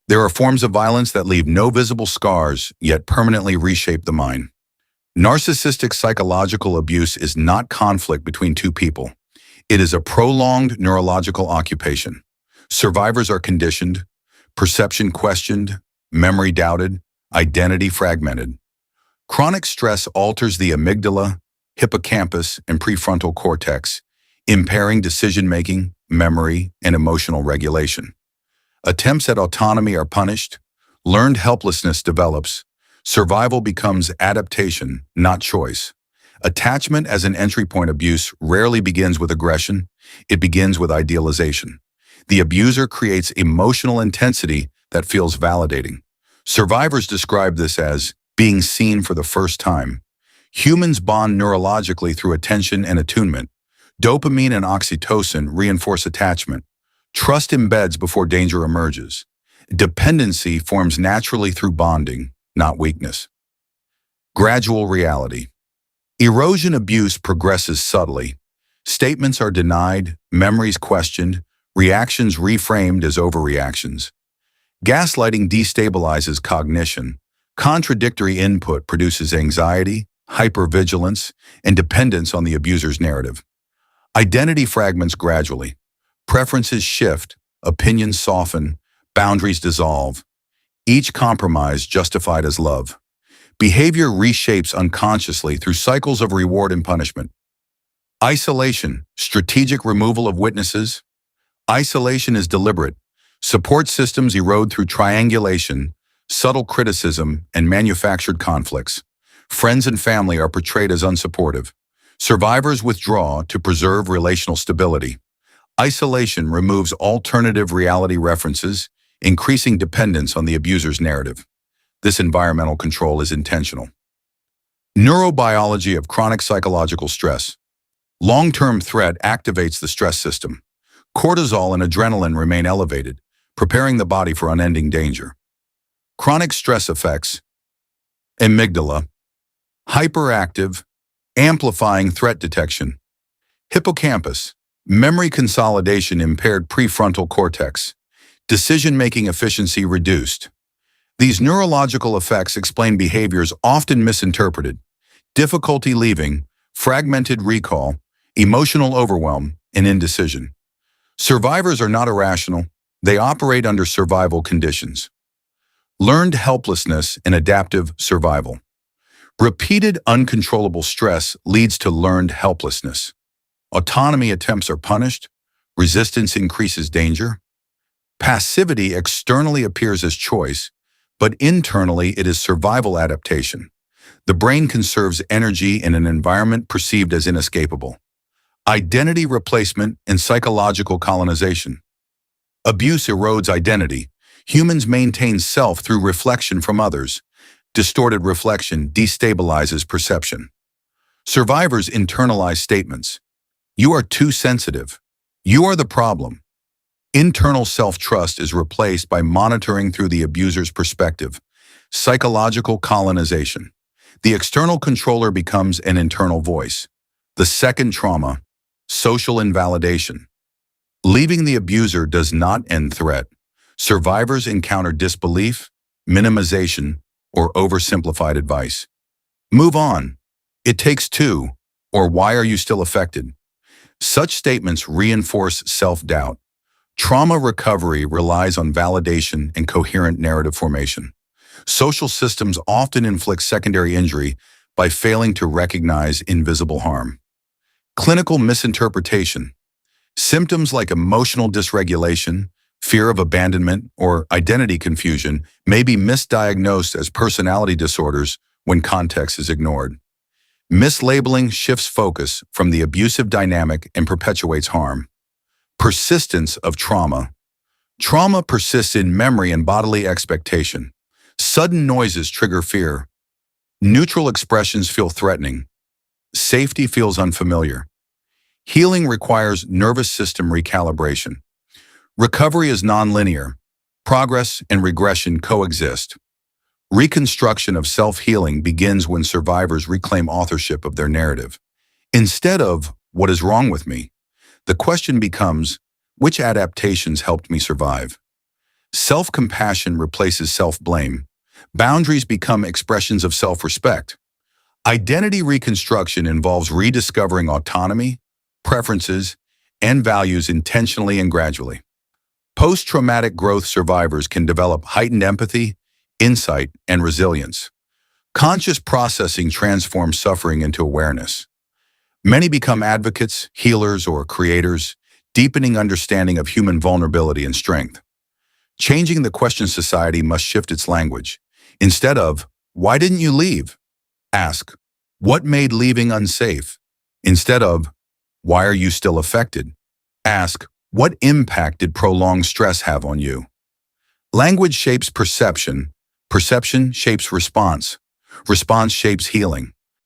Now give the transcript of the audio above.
There are forms of violence that leave no visible scars, yet permanently reshape the mind. Narcissistic psychological abuse is not conflict between two people. It is a prolonged neurological occupation. Survivors are conditioned, perception questioned, memory doubted, identity fragmented. Chronic stress alters the amygdala, hippocampus, and prefrontal cortex, impairing decision-making, memory, and emotional regulation. Attempts at autonomy are punished, learned helplessness develops, survival becomes adaptation, not choice. Attachment as an entry point abuse rarely begins with aggression, it begins with idealization. The abuser creates emotional intensity that feels validating. Survivors describe this as being seen for the first time. Humans bond neurologically through attention and attunement. Dopamine and oxytocin reinforce attachment. Trust embeds before danger emerges. Dependency forms naturally through bonding, not weakness. Gradual reality. Erosion abuse progresses subtly. Statements are denied, memories questioned, reactions reframed as overreactions. Gaslighting destabilizes cognition. Contradictory input produces anxiety, hypervigilance, and dependence on the abuser's narrative. Identity fragments gradually. Preferences shift, opinions soften, boundaries dissolve. Each compromise justified as love. Behavior reshapes unconsciously through cycles of reward and punishment. Isolation, strategic removal of witnesses. Isolation is deliberate. Support systems erode through triangulation, subtle criticism, and manufactured conflicts. Friends and family are portrayed as unsupportive. Survivors withdraw to preserve relational stability. Isolation removes alternative reality references, increasing dependence on the abuser's narrative. This environmental control is intentional. Neurobiology of chronic psychological stress. Long-term threat activates the stress system. Cortisol and adrenaline remain elevated, preparing the body for unending danger. Chronic stress effects. Amygdala. Hyperactive, amplifying threat detection. Hippocampus. Memory consolidation impaired prefrontal cortex. Decision-making efficiency reduced. These neurological effects explain behaviors often misinterpreted. Difficulty leaving, fragmented recall, emotional overwhelm, and indecision. Survivors are not irrational. They operate under survival conditions. Learned helplessness and adaptive survival. Repeated uncontrollable stress leads to learned helplessness. Autonomy attempts are punished. Resistance increases danger. Passivity externally appears as choice, but internally it is survival adaptation. The brain conserves energy in an environment perceived as inescapable. Identity replacement and psychological colonization. Abuse erodes identity. Humans maintain self through reflection from others. Distorted reflection destabilizes perception. Survivors internalize statements. You are too sensitive. You are the problem. Internal self-trust is replaced by monitoring through the abuser's perspective. Psychological colonization. The external controller becomes an internal voice. The second trauma, social invalidation. Leaving the abuser does not end threat. Survivors encounter disbelief, minimization, or oversimplified advice. Move on. It takes two. Or why are you still affected? Such statements reinforce self-doubt. Trauma recovery relies on validation and coherent narrative formation. Social systems often inflict secondary injury by failing to recognize invisible harm. Clinical misinterpretation. Symptoms like emotional dysregulation, fear of abandonment, or identity confusion may be misdiagnosed as personality disorders when context is ignored. Mislabeling shifts focus from the abusive dynamic and perpetuates harm. Persistence of trauma. Trauma persists in memory and bodily expectation. Sudden noises trigger fear. Neutral expressions feel threatening. Safety feels unfamiliar. Healing requires nervous system recalibration. Recovery is nonlinear. Progress and regression coexist. Reconstruction of self-healing begins when survivors reclaim authorship of their narrative. Instead of, "What is wrong with me?" the question becomes, "Which adaptations helped me survive?" Self-compassion replaces self-blame. Boundaries become expressions of self-respect. Identity reconstruction involves rediscovering autonomy, preferences, and values intentionally and gradually. Post-traumatic growth survivors can develop heightened empathy, insight, and resilience. Conscious processing transforms suffering into awareness. Many become advocates, healers, or creators, deepening understanding of human vulnerability and strength. Changing the question society must shift its language. Instead of, "Why didn't you leave?" ask, "What made leaving unsafe?" Instead of, "Why are you still affected?" ask, "What impact did prolonged stress have on you?" Language shapes perception. Perception shapes response. Response shapes healing.